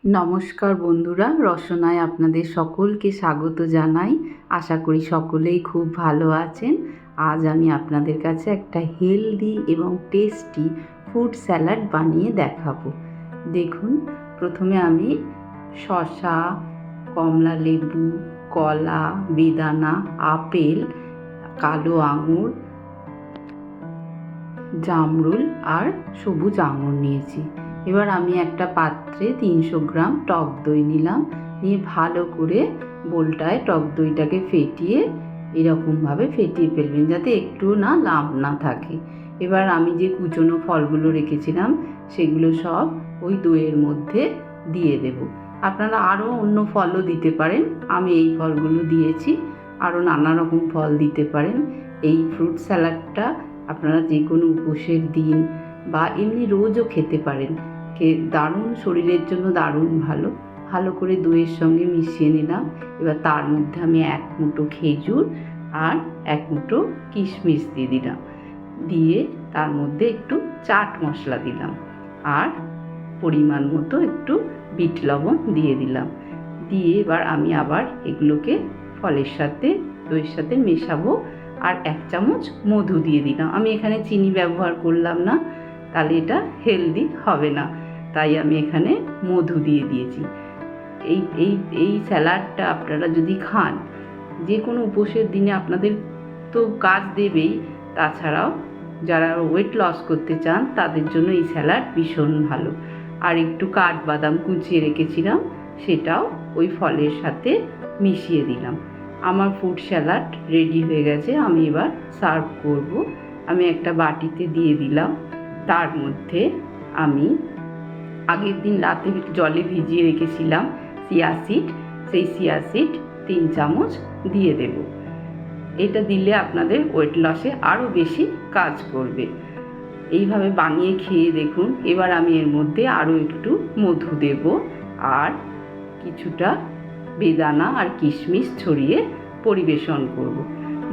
নমস্কার বন্ধুরা, রসনায় আপনাদের সকলকে স্বাগত জানাই। আশা করি সকলেই খুব ভালো আছেন। আজ আমি আপনাদের কাছে একটা হেলদি এবং টেস্টি ফ্রুট স্যালাড বানিয়ে দেখাবো। দেখুন, প্রথমে আমি শসা, কমলা লেবু, কলা, বেদানা, আপেল, কালো আঙুর, জামরুল আর সবুজ আঙুর নিয়েছি। এবার আমি একটা পাত্রে 300 গ্রাম টক দই নিলাম, নিয়ে ভালো করে বোলটায় টক দইটাকে ফেটিয়ে এরকমভাবে ফেটিয়ে ফেলবেন যাতে একটু না লাম্প না থাকে। এবার আমি যে কুচনো ফলগুলো রেখেছিলাম সেগুলো সব ওই দইয়ের মধ্যে দিয়ে দেব। আপনারা আরও অন্য ফলও দিতে পারেন, আমি এই ফলগুলো দিয়েছি, আরও নানা রকম ফল দিতে পারেন। এই ফ্রুট স্যালাডটা আপনারা যে কোনো উপোসের দিন বা এমনি রোজও খেতে পারেন। দারুণ, শরীরের জন্য দারুণ ভালো। ভালো করে দইয়ের সঙ্গে মিশিয়ে নিলাম। এবার তার মধ্যে আমি 1 মুঠো খেজুর আর 1 মুঠো কিশমিশ দিয়ে দিলাম, দিয়ে তার মধ্যে একটু চাট মশলা দিলাম আর পরিমাণ মতো একটু বিট লবণ দিয়ে দিলাম। দিয়ে এবার আমি আবার এগুলোকে ফলের সাথে দইয়ের সাথে মেশাবো আর 1 চামচ মধু দিয়ে দিলাম। আমি এখানে চিনি ব্যবহার করলাম না, তাহলে এটা হেলদি হবে না, তাই আমি এখানে মধু দিয়ে দিয়েছি। এই এই এই স্যালাডটা আপনারা যদি খান, যে কোনো উপোসের দিনে আপনাদের তো কাজ দেবেই, তাছাড়াও যারা ওয়েট লস করতে চান তাদের জন্য এই স্যালাড ভীষণ ভালো। আর একটু কাঠবাদাম কুচিয়ে রেখেছিলাম, সেটাও ওই ফলের সাথে মিশিয়ে দিলাম। আমার ফ্রুট স্যালাড রেডি হয়ে গেছে, আমি এবার সার্ভ করব। আমি একটা বাটিতে দিয়ে দিলাম। তার মধ্যে আমি আগের দিন রাতে জলে ভিজিয়ে রেখেছিলাম চিয়া সিড, সেই চিয়া সিড 3 চামচ দিয়ে দেব। এটা দিলে আপনাদের ওয়েট লসে আরও বেশি কাজ করবে। এইভাবে বানিয়ে খেয়ে দেখুন। এবার আমি এর মধ্যে আরও একটু মধু দেব আর কিছুটা বেদানা আর কিশমিশ ছড়িয়ে পরিবেশন করব।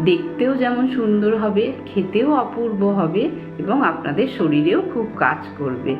দেখতেও যেমন সুন্দর হবে, খেতেও অপূর্ব হবে এবং আপনাদের শরীরেও খুব কাজ করবে।